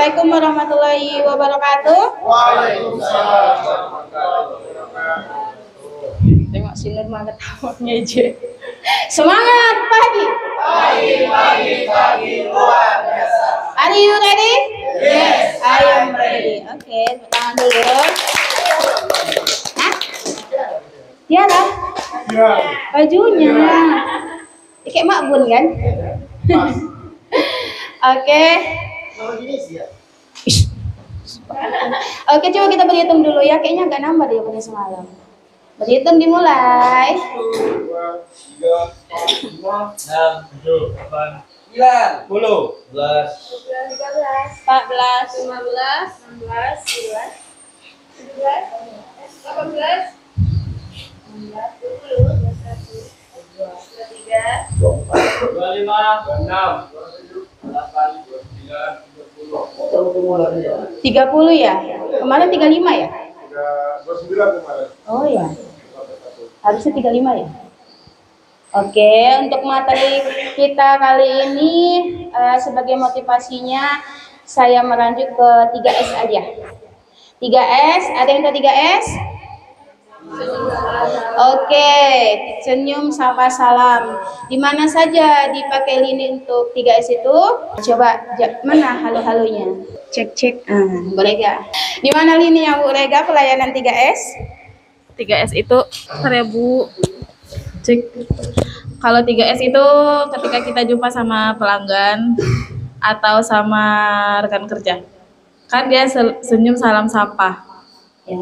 Assalamualaikum warahmatullahi wabarakatuh. Waalaikumsalam. Tengok si Nurma ketawanya aja. Semangat pagi. Pagi luar biasa. Are you ready? Yes, I am ready. Oke, tangan dulu. Hah? Iya lah. Ya. Bajunya. Kayak makbun kan? Oke. Oke, coba kita berhitung dulu ya. Kayaknya agak nambah daripada semalam. Berhitung dimulai. 1, 2, 3, 4, 5, 6, 7, 8, 9, 10, 11, 14, 15, 16, 17, 18, 20, 23, 25, 26, 28, 29, 30. 30 ya? Kemarin 35 ya? 29 kemarin. Oh ya. Harusnya 35 ya? Oke, untuk materi kita kali ini sebagai motivasinya saya meranjuk ke 3S aja. 3S, ada yang tahu 3S? Oke, senyum, sapa, salam. Di mana saja dipakai lini untuk 3S itu? Coba mana halo-halonya? Cek. Bu Rega. Di mana lini yang Bu Rega pelayanan 3S? 3S itu karya Bu. Cek. Kalau 3S itu ketika kita jumpa sama pelanggan atau sama rekan kerja. Kan dia senyum salam sapa. Ya.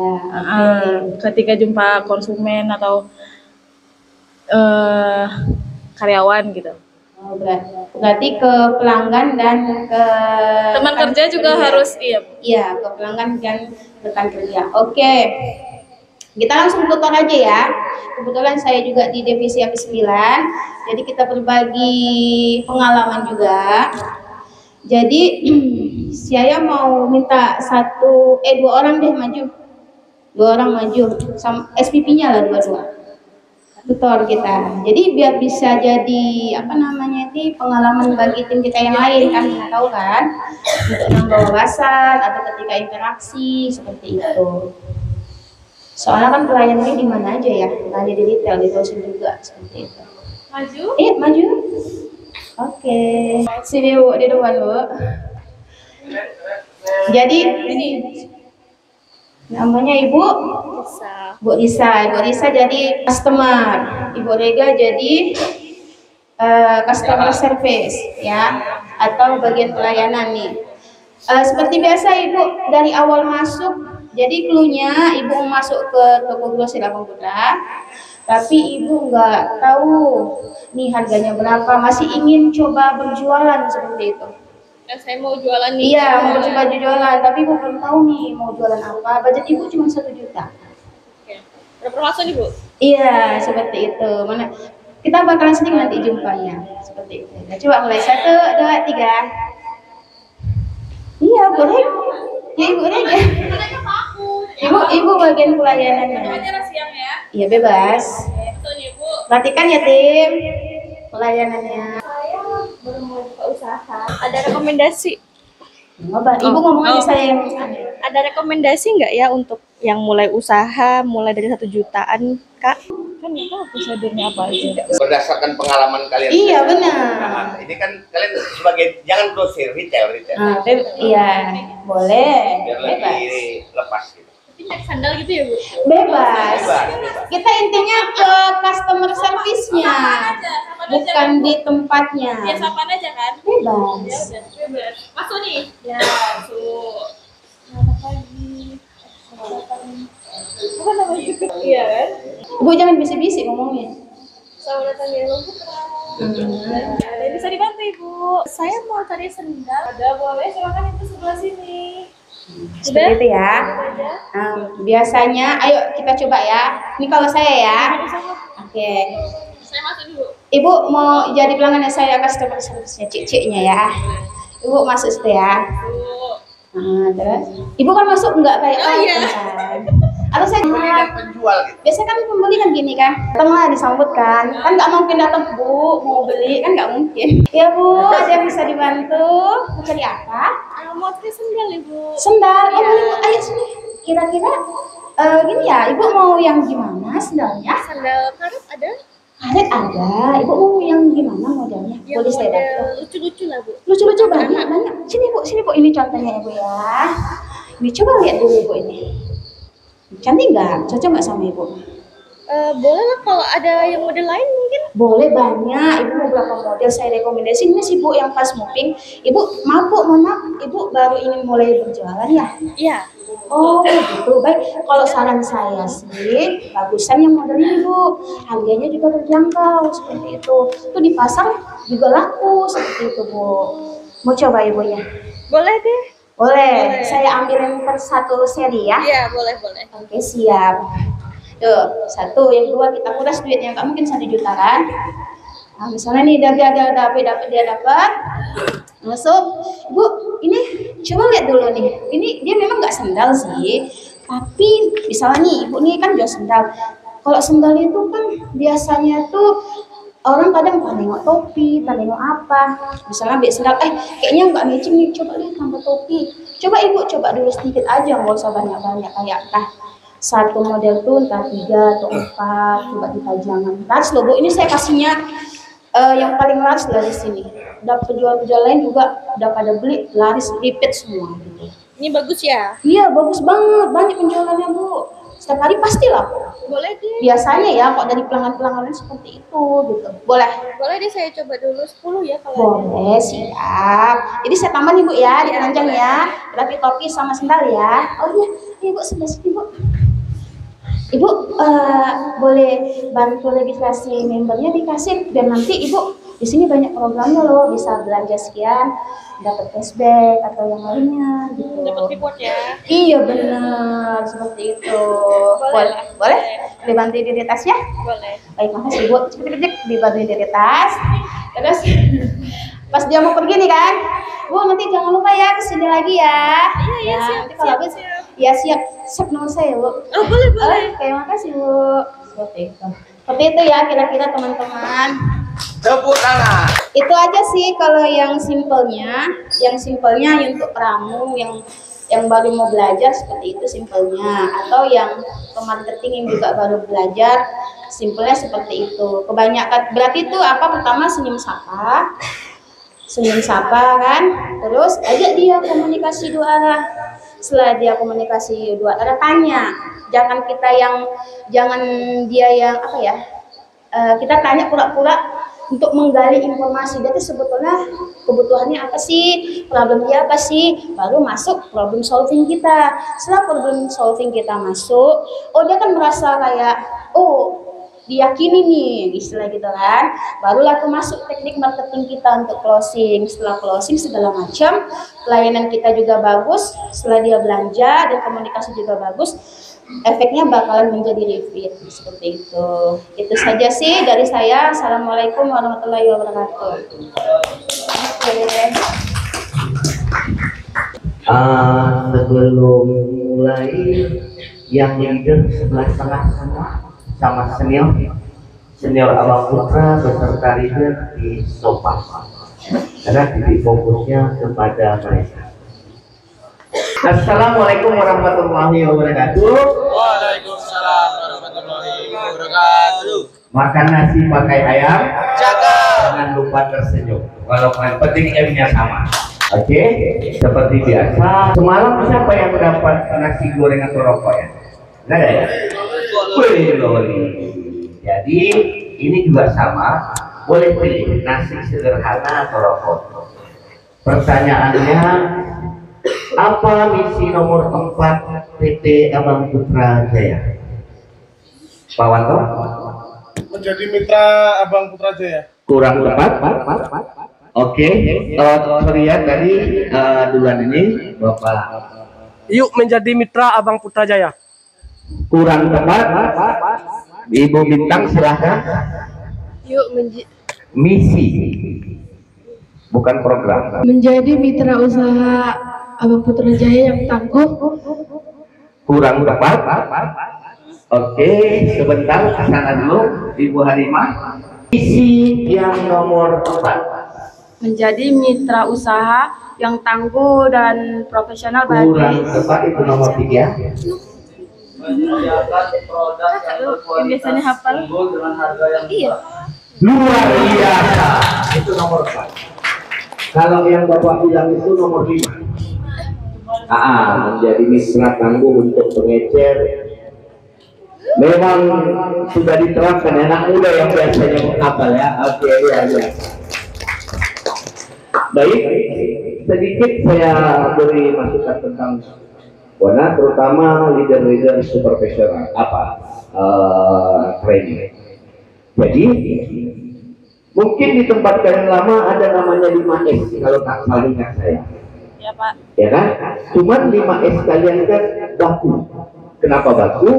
Ketika jumpa konsumen atau karyawan gitu. Oh, berarti ke pelanggan dan ke Teman rekan kerja juga harus Iya, ke pelanggan dan rekan kerja. Oke. Kita langsung tutor aja ya. Kebetulan saya juga di divisi AP9. Jadi kita berbagi pengalaman juga. Jadi saya mau minta dua orang deh maju. Dua orang maju sama SPP-nya lah dua-dua. Tutor kita. Jadi biar bisa jadi pengalaman bagi tim kita yang lain kan, nggak tahu kan, untuk nambah wawasan atau ketika interaksi seperti itu. Soalnya kan pelayanannya di mana aja ya, nggak hanya di retail, di dosen juga seperti itu. Maju. Maju. Oke. Sini Bu, di depan Bu. Jadi ini namanya Ibu Bu Risa jadi customer, Ibu Rega jadi customer service ya, atau bagian pelayanan nih. Seperti biasa Ibu dari awal masuk, jadi cluenya Ibu masuk ke toko grosir Lapang Putra, tapi Ibu nggak tahu nih harganya berapa, masih ingin coba berjualan seperti itu. Saya mau jualan nih. Iya, mau coba jualan, tapi Ibu belum tahu nih mau jualan apa. Budget Ibu cuma 1 juta. Oke. Berapa masuk nih Bu? Iya, seperti itu. Mana kita bakalan sering nanti jumpanya seperti itu. Nah, coba mulai 1, 2, 3. Iya, boleh. Ya Ibu Rega. Ibu bagian pelayanannya. Siang ya. Iya, bebas. Betul nih Bu. Perhatikan ya tim pelayanannya. Saya baru mau buka usaha. Ada rekomendasi? Ibu ngomong aja saya yang Ada rekomendasi nggak ya untuk yang mulai usaha, mulai dari 1 jutaan, Kak? Kan itu prosedurnya apa aja? Berdasarkan pengalaman kalian. Iya, benar. Nah, ini kan kalian sebagai jangan grosir, retail. Iya, boleh. Biar Bebas. lebih lepas gitu. Tapi naik sandal gitu ya Bu? Bebas. Bebas. Kita intinya ke customer service-nya, bukan di tempatnya. Biasa apaan aja kan? Bebas. Ya udah, bebas. Masuk nih. Ya, masuk. Selamat pagi. Apa namanya? Iya kan? Ibu jangan bisik-bisik ngomongnya. Selamat datang di Lapang Putra. Ada yang bisa dibantu Ibu? Saya mau cari sendal. Ada, boleh. Silakan Ibu sebelah sini. Seperti itu ya. Biasanya, ayo kita coba ya. Ini kalau saya ya. Oke. Saya masuk dulu. Ibu mau jadi pelanggan saya customer service-nya, cik-ciknya ya. Ibu masuk situ ya. Bu. Terus Ibu kan masuk enggak kayak Oh, iya. kan? Atau saya Pembeli dan penjual gitu. biasanya kan pembeli kan gini kan, datanglah disambut kan nggak mungkin datang Bu mau beli kan nggak mungkin. Ya Bu, ada yang bisa dibantu? Mau cari apa? Mau pakai sendal Ibu. Sendal. Oh boleh Bu, ayo sini. Kira-kira gini ya, Ibu mau yang gimana sendalnya? Sandal karet ada? Karet ada. Ibu mau yang gimana modelnya? Yang Boleh saya model dapat? lucu-lucu lah Bu. Lucu-lucu banyak. Sini Bu, ini contohnya ya Bu ya. Ini coba lihat dulu Bu ini. Cantik nggak? Cocok nggak sama Ibu? Boleh lah kalau ada yang model lain mungkin. Boleh banyak. Ibu mau berapa model saya rekomendasiin sih Bu yang pas moving. Ibu maaf Bu, mohon maaf. Ibu baru ingin mulai berjualan ya? Iya. Oh gitu, baik. Kalau saran saya sih, bagusan yang model ini Bu. Harganya juga terjangkau seperti itu. Itu dipasang juga laku seperti itu Bu. Mau coba Ibu ya? Boleh deh. Boleh. Saya ambilin per satu seri ya. Iya, boleh. Oke siap. Tuh, satu, yang kedua kita kuras duitnya, nggak mungkin 1 juta kan? Nah, misalnya nih dia dapat, masuk, Bu, ini coba lihat dulu nih, ini dia memang nggak sendal sih, tapi misalnya nih, Ibu nih kan jual sendal. Kalau sendal itu kan biasanya tuh orang kadang nengok topi, nengok apa, misalnya ambil sendal, kayaknya nggak matching nih, coba lihat tambah topi. Coba Ibu coba dulu sedikit aja, nggak usah banyak-banyak kayak satu model tuh entah 3 atau 4 coba dipajangkan. Laris loh Bu, ini saya kasihnya yang paling laris dari sini. Udah penjual-penjual lain juga udah pada beli, laris repeat semua gitu. Ini bagus ya? Iya bagus banget, banyak penjualannya Bu. Setiap hari pasti lah. Boleh deh. Biasanya ya kok dari pelanggan-pelanggan seperti itu gitu. Boleh? Boleh deh saya coba dulu 10 ya kalau ada. Boleh, siap. Jadi saya tambah nih Bu ya, di keranjang ya. Berarti topi sama sendal ya. Oh iya Bu, sebelah sini Bu. Ibu boleh bantu registrasi membernya dikasih biar nanti Ibu di sini banyak programnya loh, bisa belanja sekian dapat cashback atau yang lainnya gitu. Dapat reward ya? Iya benar seperti itu. Boleh? Dibantu di tas ya? Boleh. Baik, makasih Bu. Cepet dibantu di tas. Terus pas dia mau pergi nih kan, Bu nanti jangan lupa ya kesini lagi ya. Iya, siap. Nanti kalau habis ya siap nomor saya Bu. Oh boleh. Oke, makasih Bu. Seperti itu ya kira-kira teman-teman. Tepuk tangan. Itu aja sih kalau yang simpelnya untuk pramu yang baru mau belajar seperti itu simpelnya, atau yang ke marketing yang juga baru belajar simpelnya seperti itu. Kebanyakan berarti itu apa, pertama senyum sapa kan, terus ajak dia komunikasi 2 arah. Setelah dia komunikasi 2 arah, tanya, jangan dia yang kita tanya pura-pura untuk menggali informasi. Jadi sebetulnya kebutuhannya apa sih, problem dia apa sih, baru masuk problem solving kita. Setelah problem solving kita masuk, dia kan merasa kayak diyakini nih, istilah gitu kan. Barulah masuk teknik marketing kita untuk closing. Setelah closing segala macam, pelayanan kita juga bagus. Setelah dia belanja dan komunikasi juga bagus, efeknya bakalan menjadi repeat seperti itu. Itu saja sih dari saya. Assalamualaikum warahmatullahi wabarakatuh. Sebelum mulai, yang leader sebelah tengah sama senior Abang Putra beserta leader di sofa, karena titik fokusnya kepada mereka. Assalamualaikum warahmatullahi wabarakatuh. Waalaikumsalam warahmatullahi wabarakatuh. Makan nasi pakai ayam, jangan lupa tersenyum. Kalau kalian penting M-nya sama. Oke, seperti biasa. Semalam siapa yang mendapat nasi goreng atau rokok ya? Nggak ada ya? Loli. Jadi ini juga sama. Boleh pilih nasi sederhana atau rokok. Pertanyaannya, apa misi nomor 4 PT Abang Putra Jaya? Pak Wanto? Menjadi mitra Abang Putra Jaya. Kurang tepat. Oke, lihat tadi duluan ini Bapak. Yuk menjadi mitra Abang Putra Jaya. Kurang tepat. Ibu Bintang silahkan. Yuk Misi, bukan program. Menjadi mitra usaha Abang Putra Jaya yang tangguh. Kurang tepat. Oke, sebentar kesana dulu Ibu Halimah. Isi yang nomor 4. Menjadi mitra usaha yang tangguh dan profesional bagi Kurang tepat itu nomor 3. Menyediakan produk yang biasanya hafal. unggul dengan harga yang Luar biasa. Itu nomor 4. Kalau yang Bapak bilang itu nomor 5. Menjadi mitra tangguh untuk pengecer. Memang sudah diterapkan anak muda yang biasanya menghafal ya. Oke, ya. Baik, sedikit saya beri masukan tentang Wana, terutama leader-leader super profesional training. Jadi mungkin di tempat kalian lama ada namanya 5S kalau tak salah ingat saya. Ya Pak. Ya kan? Cuman 5S kalian kan baku. Kenapa baku?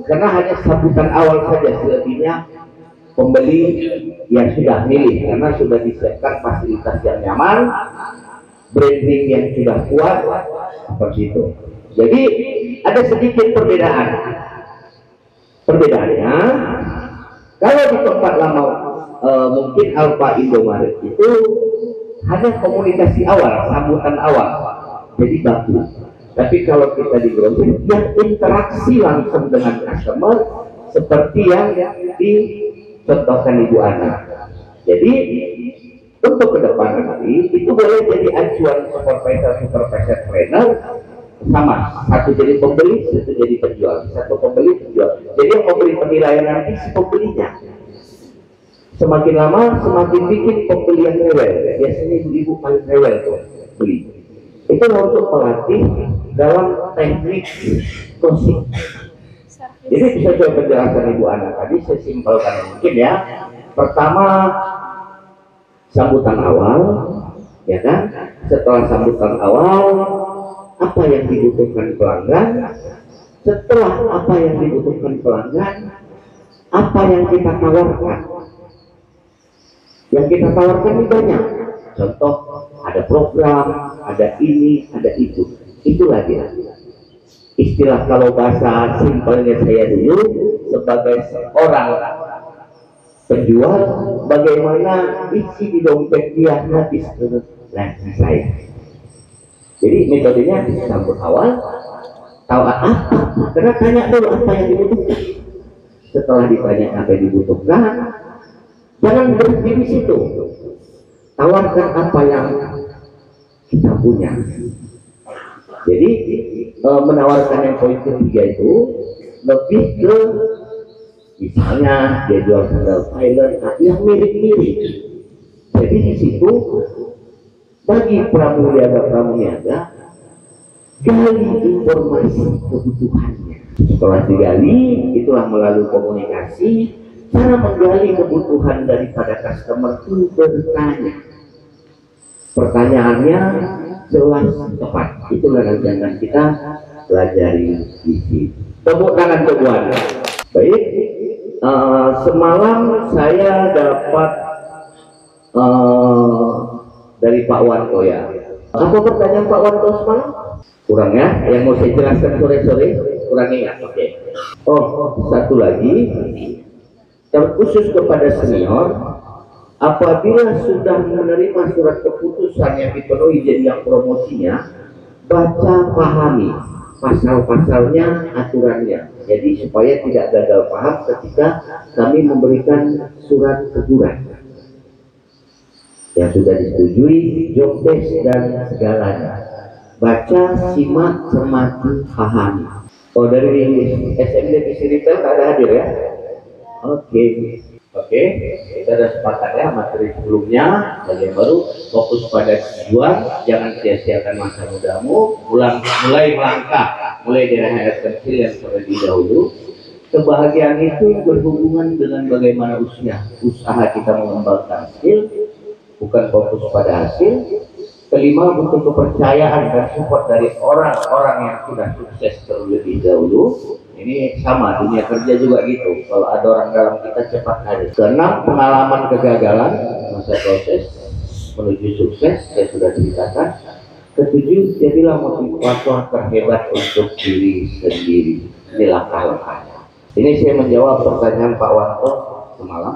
Karena hanya sambutan awal saja, selebihnya pembeli yang sudah milih karena sudah disiapkan fasilitas yang nyaman, branding yang sudah kuat, seperti itu. Jadi ada sedikit perbedaan. Perbedaannya, kalau di tempat lama mungkin Alfa Indomaret itu hanya komunikasi awal, sambutan awal, jadi baku. Tapi kalau kita di Grosir, yang interaksi langsung dengan customer seperti yang dicontohkan Ibu Ana. Jadi untuk ke depan nanti itu boleh jadi acuan supervisor trainer sama, satu jadi pembeli, satu jadi penjual, satu pembeli penjual. Jadi yang memberi penilaian nanti si pembelinya. Semakin lama semakin bikin pembeli yang rewel. Biasanya ibu-ibu paling rewel tuh beli. Itu untuk melatih dalam teknik closing. Jadi bisa coba penjelasan Ibu Ana tadi, saya simpelkan mungkin ya. Pertama sambutan awal, ya kan? Setelah sambutan awal, apa yang dibutuhkan pelanggan? Setelah apa yang dibutuhkan pelanggan, apa yang kita tawarkan? Yang kita tawarkan ini banyak. Contoh, ada program, ada ini, ada itu. Itulah dia. Istilah kalau bahasa simpelnya saya dulu sebagai seorang penjual, bagaimana isi di dompet dia habis ke lagi saya. Jadi metodenya disambut awal, tahu apa? Karena tanya dulu apa yang dibutuhkan. Setelah ditanya apa yang dibutuhkan, jangan berhenti di situ. Tawarkan apa yang kita punya. Jadi menawarkan yang poin ketiga itu lebih ke misalnya dia jual sandal Thailand yang mirip-mirip. Jadi di situ bagi pramuniaga gali informasi kebutuhannya. Setelah digali, itulah melalui komunikasi. Cara menggali kebutuhan daripada customer itu bertanya. Pertanyaannya jelas tepat. Itulah yang akan kita pelajari di sini. Tepuk tangan untuk Buan. Baik, semalam saya dapat dari Pak Wanto ya. Apa pertanyaan Pak Wanto semalam? Kurang ya? Yang mau saya jelaskan sore-sore? Kurang ingat? Oke. Oh, satu lagi. Terkhusus kepada senior, apabila sudah menerima surat keputusan yang dipenuhi jadi yang promosinya, baca pahami pasal-pasalnya, aturannya. Jadi supaya tidak gagal paham ketika kami memberikan surat teguran yang sudah disetujui, job desk dan segalanya. Baca, simak, cermati, pahami. Oh, dari SMD Retail ada hadir ya? Oke, kita sudah sepakat ya materi sebelumnya. Bagi yang baru, fokus pada tujuan, jangan sia-siakan masa mudamu, mulai melangkah, mulai dari hal kecil yang terlebih dahulu. Kebahagiaan itu berhubungan dengan bagaimana usaha kita mengembangkan skill, bukan fokus pada hasil. Kelima, butuh kepercayaan dan support dari orang-orang yang sudah sukses terlebih dahulu. Ini sama, dunia kerja juga gitu. Kalau ada orang dalam kita cepat hadir. Keenam, pengalaman kegagalan masa proses menuju sukses, saya sudah ceritakan. Ketujuh, jadilah motivator terhebat untuk diri sendiri. Ini langkah-langkahnya. Ini saya menjawab pertanyaan Pak Wanto semalam.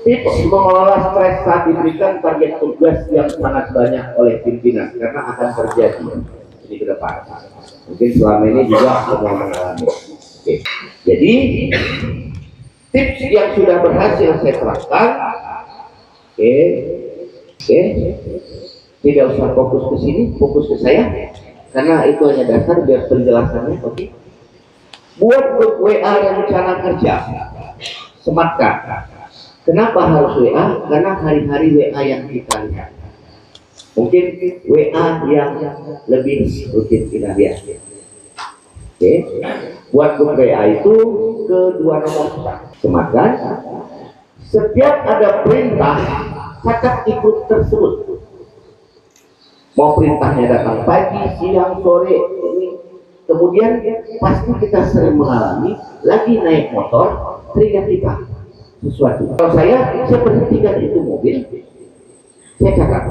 Tips mengelola stres saat diberikan target tugas yang sangat banyak oleh pimpinan karena akan terjadi di ke depan. Mungkin selama ini juga sedang mengalami. Oke. Jadi tips yang sudah berhasil saya terapkan, tidak usah fokus ke sini, fokus ke saya, karena itu hanya dasar biar penjelasannya. Oke. Buat grup WA rencana kerja, sematkan. Kenapa harus WA? Karena hari-hari WA yang kita lihat. Mungkin WA yang lebih rutin kita lihat. Oke. Buat grup WA itu kedua nomor sematkan. Setiap ada perintah, catat ikut tersebut. Mau perintahnya datang pagi, siang, sore, ini. Kemudian pasti kita sering mengalami lagi naik motor, teringat kita sesuatu. Kalau saya berhentikan itu mobil, saya catat.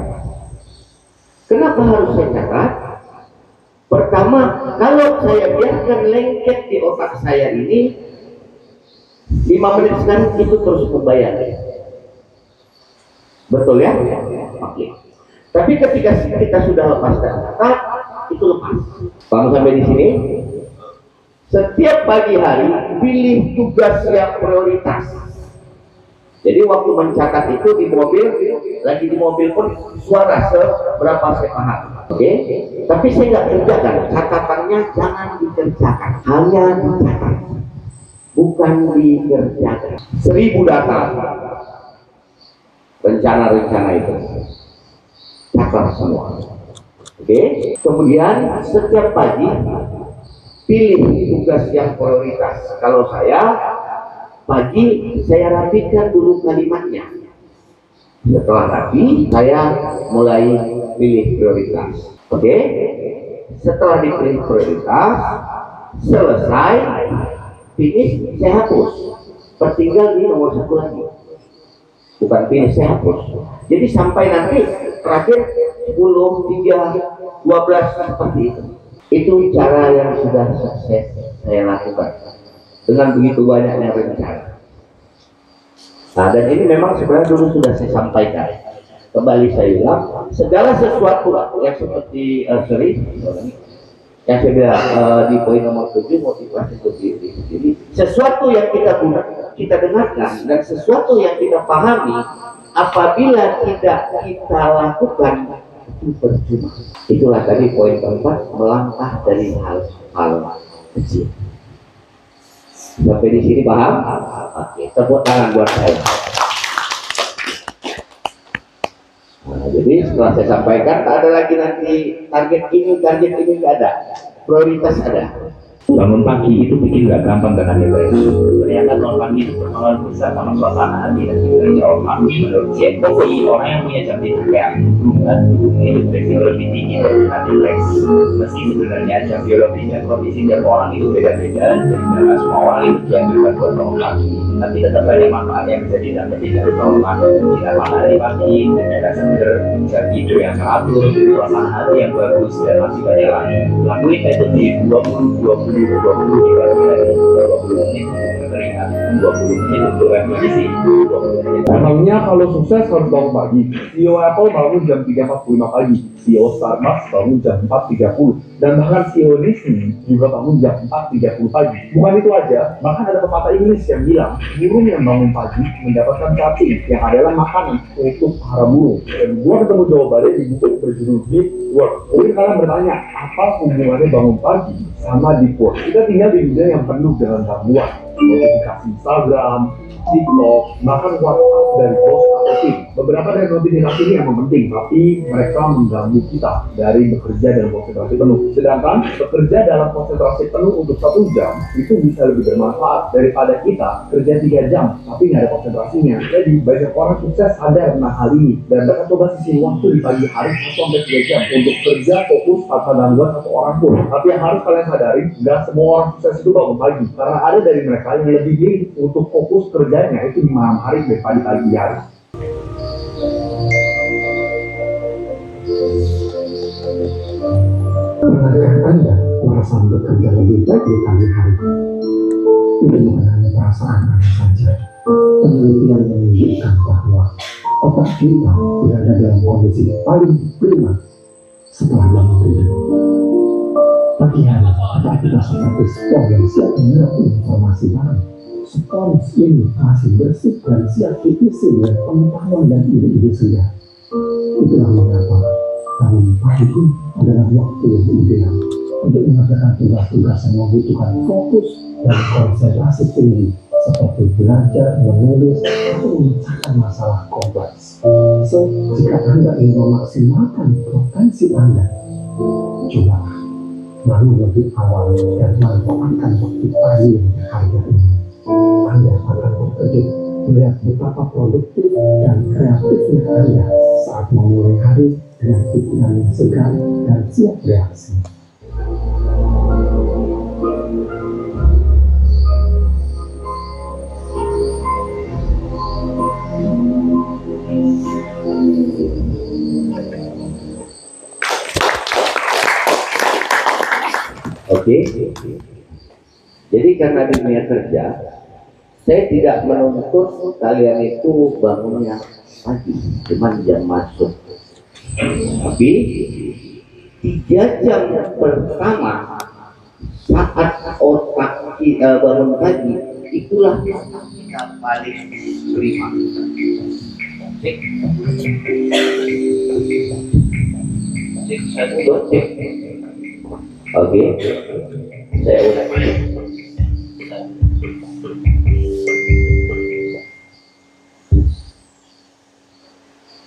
Kenapa harus saya catat? Pertama, kalau saya biarkan lengket di otak saya ini, 5 menit sekarang itu terus membayar. Betul ya? Oke. Tapi ketika kita sudah lepaskan kata, itu lepas. Paham sampai di sini? Setiap pagi hari pilih tugas yang prioritas. Jadi waktu mencatat itu di mobil, lagi di mobil pun suara seberapa saya paham. Oke? Tapi saya nggak kerjakan. Catatannya jangan dikerjakan, hanya dicatat, bukan dikerjakan. 1000 data, rencana-rencana itu catat semua. Oke? Kemudian setiap pagi pilih tugas yang prioritas. Kalau saya pagi saya rapikan dulu kalimatnya. Setelah rapi, saya mulai pilih prioritas. Oke? Setelah dipilih prioritas, selesai, finish, saya hapus. Tertinggal di nomor 1 lagi. Bukan finish, saya hapus. Jadi sampai nanti terakhir 10, 3, 12 seperti itu. Itu cara yang sudah sukses saya lakukan dengan begitu banyaknya rencana. Nah, dan ini memang sebenarnya dulu sudah saya sampaikan. Kembali saya bilang, segala sesuatu yang seperti yang saya bilang di poin nomor 7 motivasi itu. Jadi sesuatu yang kita dengarkan dan sesuatu yang kita pahami, apabila tidak kita lakukan, itu percuma. Itulah tadi poin keempat, melangkah dari hal kecil. Sampai di sini paham? Oke, tepuk tangan buat saya. Nah, jadi setelah saya sampaikan, tak ada lagi nanti target ini nggak ada. Prioritas ada. Bangun pagi itu bikin nggak gampang dengan nilai. Ternyata bangun pagi itu berpengaruh besar sama suasana hati dan juga jauh pagi. Menurut saya, orang yang punya jam tidur kayak kan itu beresiko lebih tinggi daripada nilai. Meski sebenarnya jam biologi dan kondisi tiap orang itu beda-beda, jadi nggak semua orang itu dianjurkan buat bangun pagi. Tapi tetap banyak manfaat yang bisa didapat dari bangun pagi. Sinar matahari pagi, dengan seger, jam tidur yang teratur, suasana hati yang bagus dan masih banyak lagi. Lakuin itu di 20 menit keringat, 20 menit untuk refleksi, 20 menit. Emangnya kalau sukses harus bangun pagi. CEO Apple bangun jam 3.45 pagi, CEO Starbucks bangun jam 4.30, dan bahkan CEO Disney juga bangun jam 4.30 pagi. Bukan itu aja, bahkan ada pepatah Inggris yang bilang burung yang bangun pagi mendapatkan cacing yang adalah makanan untuk para burung. Dan gua ketemu jawabannya di buku berjudul Deep Work. Mungkin kalian bertanya, apa hubungannya bangun pagi sama Deep Work? Kita tinggal di dunia yang penuh dengan gangguan, notifikasi Instagram, TikTok, bahkan WhatsApp dari bos atau tim. Beberapa dari notifikasi ini yang penting, tapi mereka mengganggu kita dari bekerja dalam konsentrasi penuh. Sedangkan bekerja dalam konsentrasi penuh untuk 1 jam itu bisa lebih bermanfaat daripada kita kerja 3 jam tapi nggak ada konsentrasinya. Jadi banyak orang sukses sadar tentang hal ini dan mereka coba sisi waktu di pagi hari 1-3 jam untuk kerja fokus tanpa gangguan satu orang pun. Tapi yang harus kalian sadari, nggak semua orang sukses itu bangun pagi, karena ada dari mereka yang lebih diri untuk fokus kerjanya itu di malam hari daripada pagi hari. Pernahkah Anda merasa bekerja lebih baik di pagi hari? Itu bukan hanya perasaan Anda saja. Penelitian menunjukkan bahwa otak kita berada dalam kondisi paling prima setelah bangun tidur. Pagi hari, otak kita seperti spons yang siap menyerap informasi baru. Spons ini masih bersih dan siap diisi dengan pengetahuan dan ide-ide segar. Itulah mengapa bangun pagi adalah waktu yang ideal untuk mengerjakan tugas-tugas yang membutuhkan fokus dan konsentrasi tinggi, seperti belajar, menulis, atau memecahkan masalah kompleks. So, jika Anda ingin memaksimalkan potensi Anda, coba bangun lebih awal dan manfaatkan waktu pagi yang berharga ini. Anda akan terkejut melihat betapa produktif dan kreatifnya Anda saat memulai hari dengan pikiran yang segar dan siap bereaksi. Oke. Jadi karena dunia kerja, saya tidak menuntut kalian itu bangunnya pagi, cuma jam masuk. Tapi 3 jam pertama saat otak kita bangun pagi, itulah kita paling prima. Cek. Oke, saya ulangi.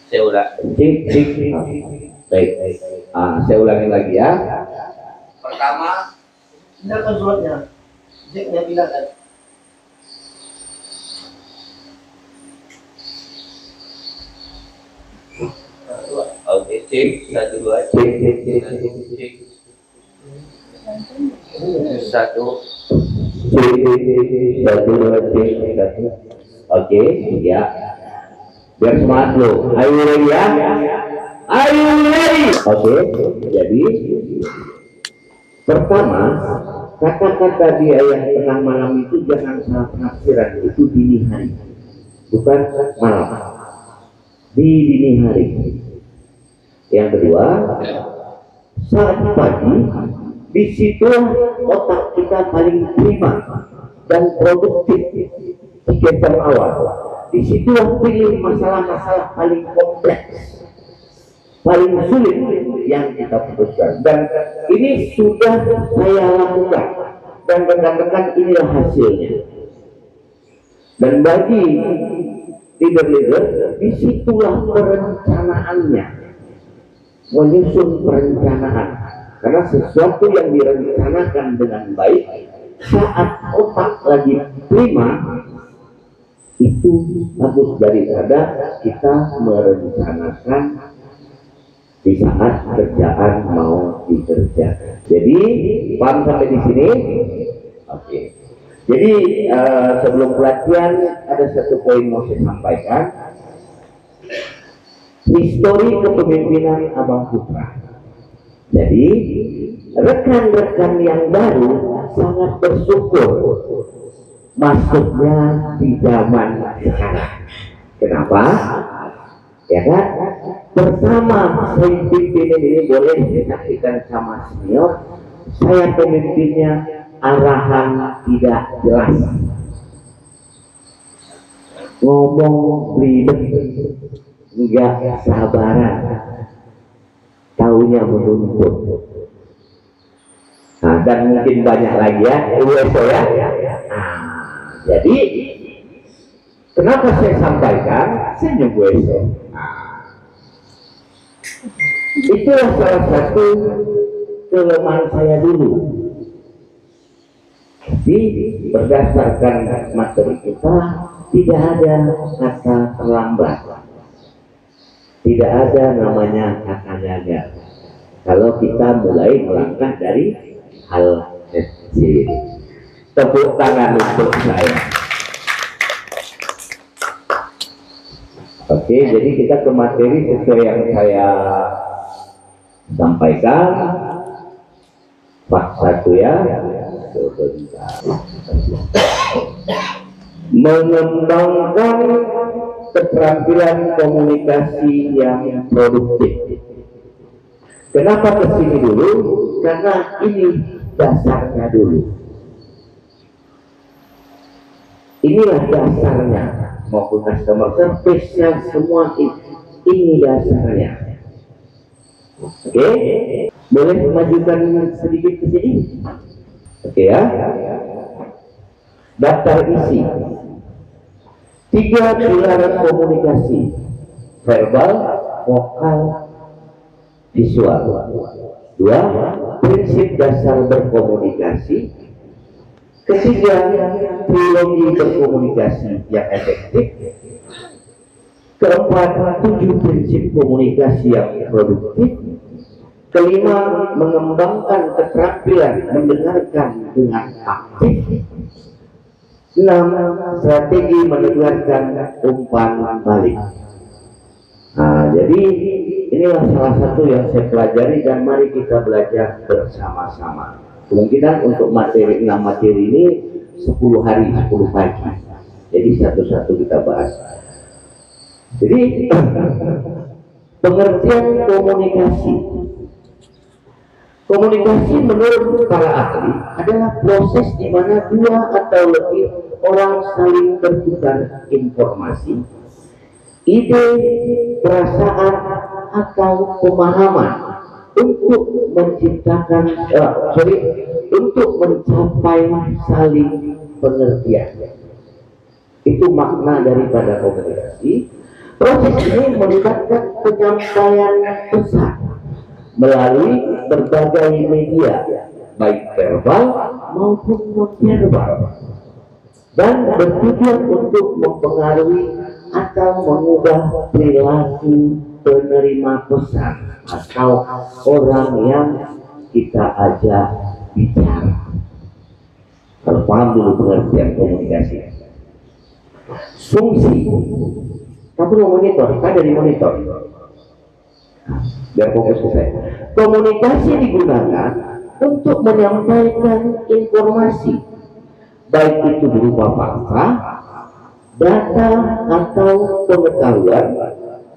Saya ulangi. Baik. Saya ulangi lagi ya. Pertama, Hindarkan suratnya. Ceknya hilangkan. oke, cek 1 2 cek. 1 Oke, ya. Biar semangat lo. Are you ready ya? Are you ready? Oke, jadi pertama, kata-kata di ayat tengah malam itu jangan salah penafsiran, itu dini hari, bukan malam. Di dini hari. Yang kedua, saat pagi, di situ otak kita paling prima dan produktif. 3 jam awal, di situ pilih masalah-masalah paling kompleks, paling sulit yang kita putuskan. Dan ini sudah saya lakukan dan rekan-rekan inilah hasilnya. Dan bagi leader-leader, disitulah perencanaannya, menyusun perencanaan. Karena sesuatu yang direncanakan dengan baik saat otak lagi prima itu bagus daripada kita merencanakan di saat kerjaan mau dikerjakan. Jadi paham sampai di sini? Oke. Jadi sebelum pelatihan ada satu poin mau saya sampaikan. Histori kepemimpinan Abang Putra. Jadi rekan-rekan yang baru sangat bersyukur masuknya di zaman sekarang. Kenapa? Ya kan? Pertama, saya pimpin ini boleh disaksikan sama senior. Saya pemimpinnya arahan tidak jelas, ngomong ribet, enggak sabaran, taunya menuntut. Nah, dan mungkin banyak lagi ya, USO ya. Jadi, kenapa saya sampaikan senyum USO? Itulah salah satu kelemahan saya dulu. Jadi, berdasarkan materi kita, tidak ada kata terlambat. Tidak ada namanya kata gagal. Kalau kita mulai melangkah dari hal kecil. Tepuk tangan untuk saya. Oke, jadi kita ke materi sesuai yang saya sampaikan. Part 1 ya. Sebentar. mengembangkan keterampilan komunikasi yang produktif. Kenapa kesini dulu? Karena ini dasarnya dulu. Inilah dasarnya, maupun customer service-nya semua ini dasarnya. Oke, boleh majukan sedikit ke sini? Oke ya. Daftar isi. 3 pilar komunikasi: verbal, vokal, visual. 2. Prinsip dasar berkomunikasi. 3. Trilogi berkomunikasi yang efektif. 4. 7 prinsip komunikasi yang produktif. 5. Mengembangkan keterampilan mendengarkan dengan aktif. 6. Strategi mendengarkan umpan balik. Nah, jadi inilah salah satu yang saya pelajari dan mari kita belajar bersama-sama. Kemungkinan untuk materi 6 materi ini 10 hari 10 pagi. Jadi satu-satu kita bahas. Jadi pengertian komunikasi. Komunikasi menurut para ahli adalah proses di mana 2 atau lebih orang saling bertukar informasi, ide, perasaan, atau pemahaman untuk menciptakan, untuk mencapai saling pengertian. Itu makna daripada komunikasi. Proses ini melibatkan penyampaian pesan melalui berbagai media, baik verbal maupun non-verbal, dan bertujuan untuk mempengaruhi atau mengubah perilaku penerima pesan atau orang yang kita ajak bicara. Harus paham dulu pengertian komunikasi. Fungsi, kamu mau monitor, kan dari monitor. Biar fokus ke saya. Komunikasi digunakan untuk menyampaikan informasi, baik itu berupa fakta, data, atau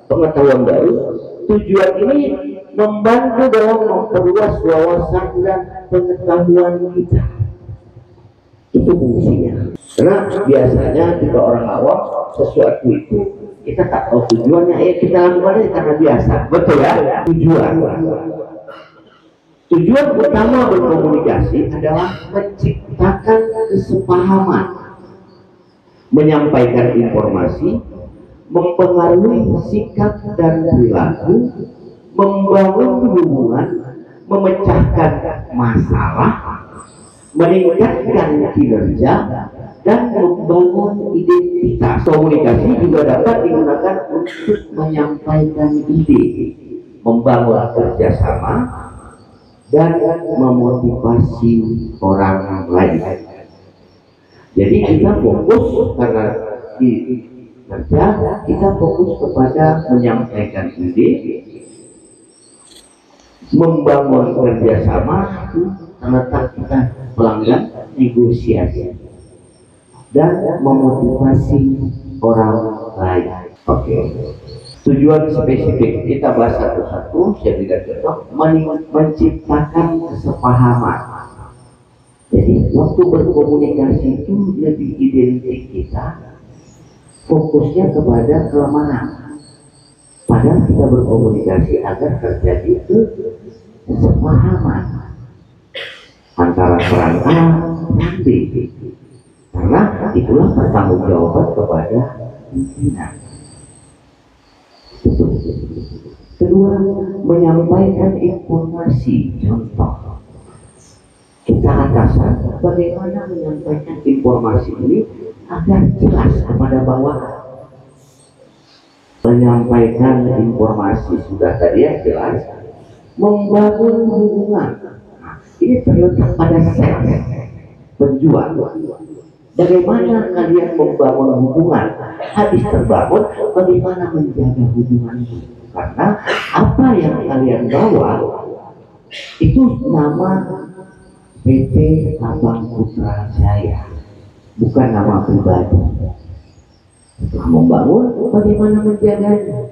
pengetahuan baru. Tujuan ini membantu dalam memperluas wawasan dan pengetahuan kita. Itu fungsinya. Karena biasanya jika orang awam sesuatu itu kita tak tahu tujuannya, kita lakukan karena biasa, betul ya? Tujuan utama berkomunikasi adalah menciptakan kesepahaman, menyampaikan informasi, mempengaruhi sikap dan perilaku, membangun hubungan, memecahkan masalah, meningkatkan kinerja, dan membangun identitas. Komunikasi juga dapat digunakan untuk menyampaikan ide, membangun kerjasama, dan memotivasi orang lain. Jadi kita fokus karena di kerja kita fokus kepada menyampaikan ide, membangun kerjasama, terletak kita pelanggan, negosiasi, dan memotivasi orang lain. Oke. Tujuan spesifik kita bahas satu-satu. Saya berikan contoh, menciptakan kesepahaman. Jadi waktu berkomunikasi itu lebih identik kita fokusnya kepada kelemahan. Padahal kita berkomunikasi agar terjadi kesepahaman antara peran A dan B. Karena itulah pertanggungjawaban kepada pimpinan. Kedua, menyampaikan informasi. Contoh, kita atasan bagaimana menyampaikan informasi ini agar jelas kepada bawahan. Menyampaikan informasi sudah tadi ya jelas, membangun hubungan. Nah, ini terletak pada sales, penjual. Bagaimana kalian membangun hubungan? Habis terbangun, bagaimana menjaga hubungan itu? Karena apa yang kalian bawa itu nama PT Abang Putra Jaya. bukan nama pribadi. Setelah membangun, bagaimana menjaganya?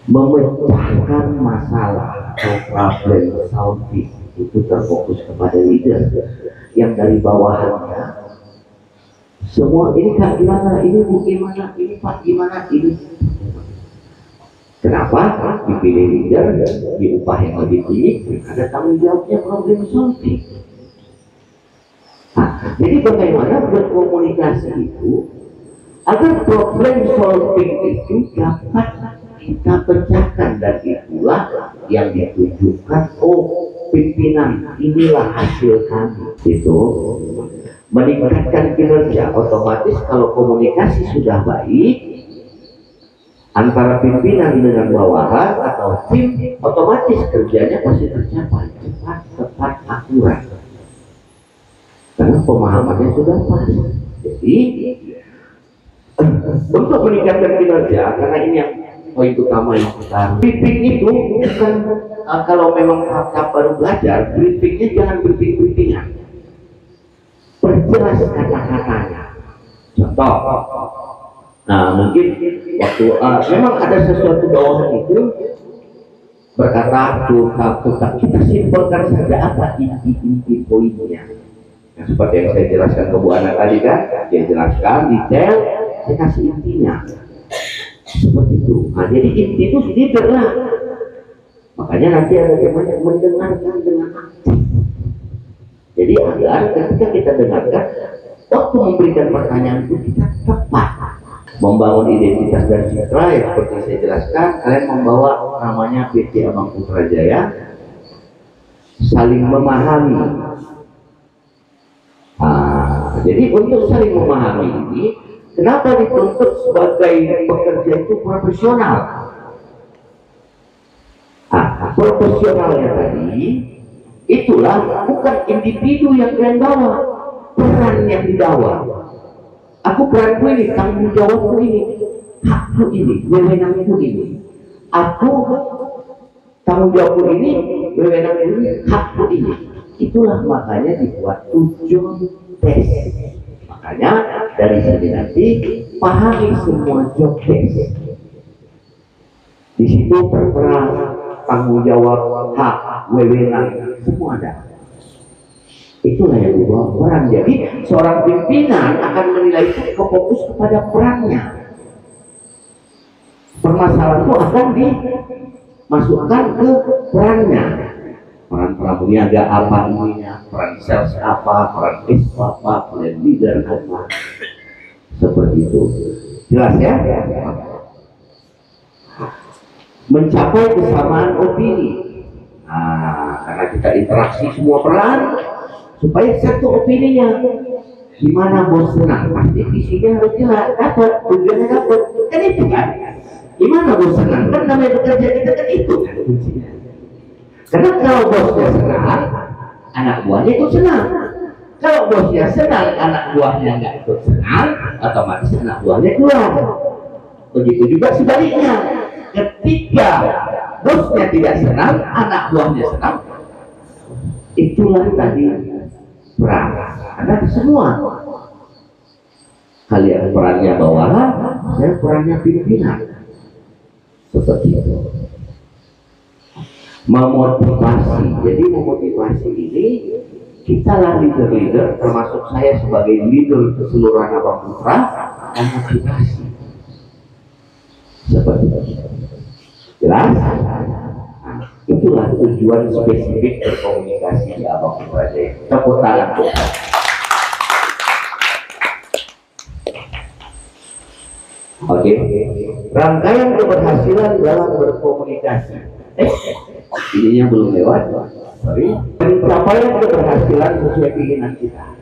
Memecahkan masalah atau problem solving itu terfokus kepada leader yang dari bawahannya semua ini Kak gimana, ini Bu gimana, ini Pak gimana, ini. Kenapa? Dipilih leader, diupah yang lebih tinggi, ada tanggung jawabnya problem solving. Nah, jadi bagaimana berkomunikasi itu agar problem solving itu dapat kita pecahkan, dan itulah yang ditunjukkan pimpinan, inilah hasil kami. Itu meningkatkan kinerja. Otomatis kalau komunikasi sudah baik antara pimpinan dengan bawahan atau tim, otomatis kerjanya pasti tercapai cepat, tepat, akurat. Karena pemahamannya sudah pas. Jadi untuk meningkatkan kinerja, karena ini yang poin utama yang kita briefing itu bukan kalau memang tahap baru belajar, briefingnya jangan briefing-briefingan, perjelas kata-katanya. Contoh, nah mungkin waktu memang ada sesuatu bawahan itu berkata tukar, kita simpulkan saja apa inti-inti poinnya. Nah, seperti yang saya jelaskan ke Bu Ana tadi kan, saya jelaskan detail, saya kasih intinya. Seperti itu. Nah, jadi inti itu leader lah. Makanya nanti ada namanya mendengarkan dengan aktif. Jadi agar ketika kita dengarkan, waktu memberikan pertanyaan itu kita tepat. Membangun identitas dan citra yang seperti saya jelaskan, kalian membawa namanya PT Abang Putrajaya, saling memahami. Nah, jadi untuk saling memahami ini, kenapa dituntut sebagai pekerja itu profesional? Profesionalnya tadi, itulah bukan individu yang kalian bawa, peran yang dibawa. Aku peranku ini, tanggung jawabku ini, hakku ini, wewenangku ini. Aku tanggung jawabku ini, wewenangku ini, hakku ini. Itulah makanya dibuat 7 tes. Makanya dari sini nanti pahami semua job desk. Di situ tertera tanggung jawab, hak, wewenang, semua ada. Itulah yang dibawa peran. Jadi seorang pimpinan akan menilai itu fokus kepada perannya. Permasalahan itu akan dimasukkan ke perannya. Peran peniaga apa ininya, peran sales apa, peran ISP apa, peran leader apa, seperti itu. Jelas ya? Mencapai kesamaan opini. Nah, karena kita interaksi semua peran, supaya satu opininya. Gimana bos senang? Pasti visinya harus jelas, dapat, tujuannya dapat. Kan itu kan? Gimana bos senang? Kan namanya bekerja kita kan itu kan kuncinya. Karena kalau bosnya senang, anak buahnya ikut senang. Kalau bosnya senang, anak buahnya nggak ikut senang, otomatis anak buahnya keluar. Begitu juga sebaliknya. Ketika bosnya tidak senang, anak buahnya senang. Itulah tadi peran. Ada semua. Kalian perannya bawahan, saya perannya pimpinan. Seperti itu. Memotivasi. Jadi memotivasi ini kita lah leader-leader, termasuk saya sebagai leader keseluruhan Abang Putra, memotivasi. Seperti itu. Jelas? Nah, itulah tujuan spesifik berkomunikasi di Abang Putra Jaya. Tepuk tangan. Oke. Rangkaian keberhasilan dalam berkomunikasi. Ininya belum lewat, sorry. Pencapaian keberhasilan sesuai keinginan kita.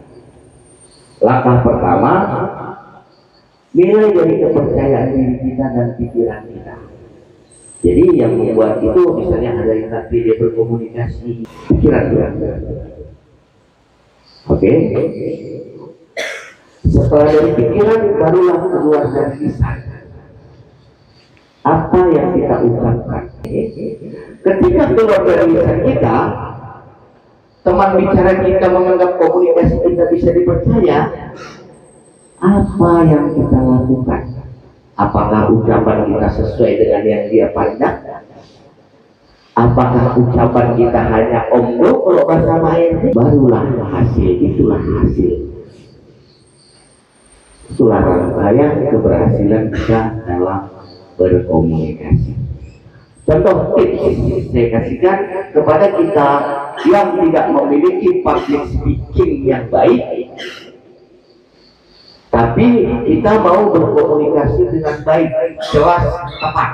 Langkah pertama, nilai dari kepercayaan diri kita dan pikiran kita. Jadi yang membuat itu misalnya ada yang nanti dia berkomunikasi pikiran kita. Oke. Setelah dari pikiran barulah keluar dari lisan. Apa yang kita ungkapkan? Ketika keluar dari lisan kita, teman bicara kita menganggap komunikasi kita bisa dipercaya, apa yang kita lakukan? Apakah ucapan kita sesuai dengan yang dia pandang? Apakah ucapan kita hanya omong kalau bahasa lain? Barulah hasil, itulah hasil. Itulah rangkaian keberhasilan kita dalam berkomunikasi. Contoh tips saya kasihkan kepada kita yang tidak memiliki public speaking yang baik, tapi kita mau berkomunikasi dengan baik, jelas, tepat.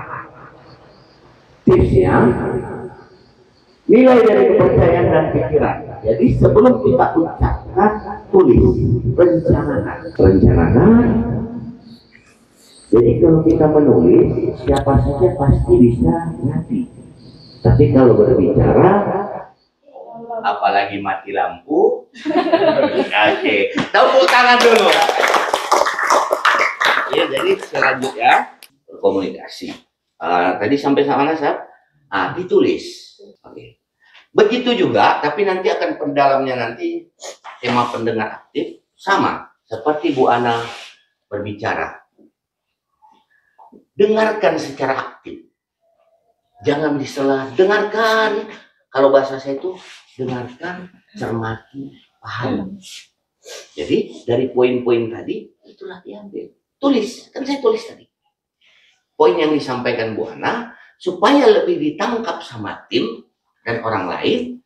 Tipsnya, nilai dari kepercayaan dan pikiran. Jadi sebelum kita ucapkan, tulis, rencanakan. Jadi kalau kita menulis, siapa saja pasti bisa ngerti. Tapi kalau berbicara, apalagi mati lampu, oke, tepuk tangan dulu. Ya, jadi selanjutnya berkomunikasi. Tadi sampai sama mana, Sab? Ditulis. Oke. Begitu juga, tapi nanti akan pendalamnya nanti tema pendengar aktif sama seperti Bu Ana berbicara. Dengarkan secara aktif, jangan disela. Dengarkan, kalau bahasa saya itu dengarkan, cermati, paham. Jadi dari poin-poin tadi itulah diambil. Tulis, kan saya tulis tadi poin yang disampaikan Bu Ana supaya lebih ditangkap sama tim dan orang lain.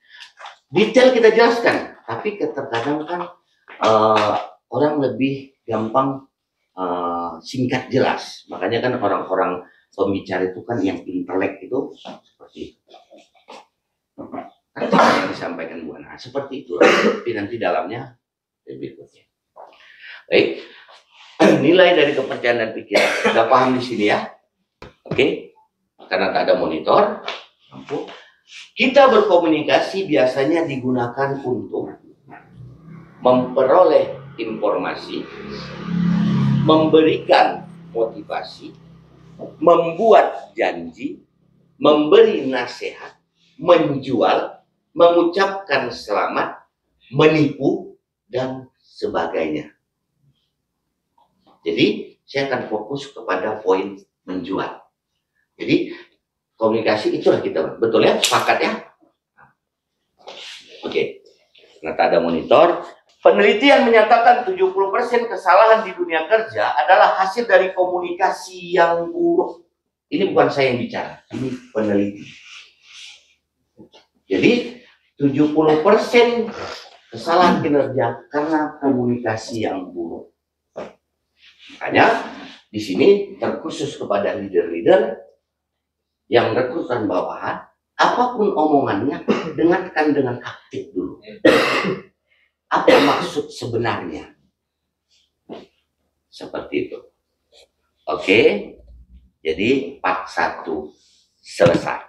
Detail kita jelaskan, tapi terkadang kan orang lebih gampang singkat jelas. Makanya kan orang-orang pembicara itu kan yang intelek itu seperti itu. Kan yang disampaikan Bu Ana seperti itu, tapi nanti dalamnya lebih berikutnya. Baik, nilai dari kepercayaan dan pikiran. Sudah paham di sini ya? Oke, karena tak ada monitor, lampu. Kita berkomunikasi biasanya digunakan untuk memperoleh informasi, memberikan motivasi, membuat janji, memberi nasihat, menjual, mengucapkan selamat, menipu, dan sebagainya. Jadi saya akan fokus kepada poin menjual. Jadi komunikasi itulah kita, betul ya? Sepakat ya? Oke, karena tak ada monitor. Penelitian menyatakan 70% kesalahan di dunia kerja adalah hasil dari komunikasi yang buruk. Ini bukan saya yang bicara, ini peneliti. Jadi 70% kesalahan kinerja karena komunikasi yang buruk. Makanya di sini terkhusus kepada leader-leader yang rekrutan bawahan, apapun omongannya dengarkan dengan aktif dulu. Apa maksud sebenarnya? Seperti itu. Oke, jadi part 1 selesai.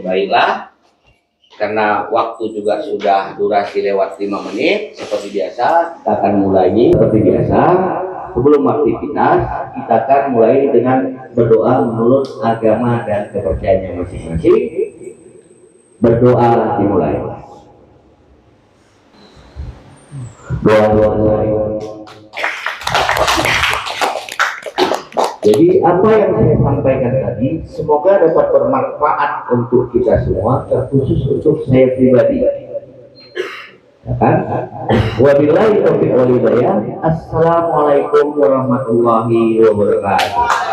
Baiklah. Karena waktu juga sudah durasi lewat 5 menit, seperti biasa kita akan mulai seperti biasa. Sebelum aktivitas, kita akan mulai dengan berdoa menurut agama dan kepercayaannya masing-masing. Berdoa dimulai. Doa. Jadi apa yang saya sampaikan tadi semoga dapat bermanfaat untuk kita semua, terkhusus untuk saya pribadi. Ya kan? Wabillahi taufiq wal hidayah. Assalamualaikum warahmatullahi wabarakatuh.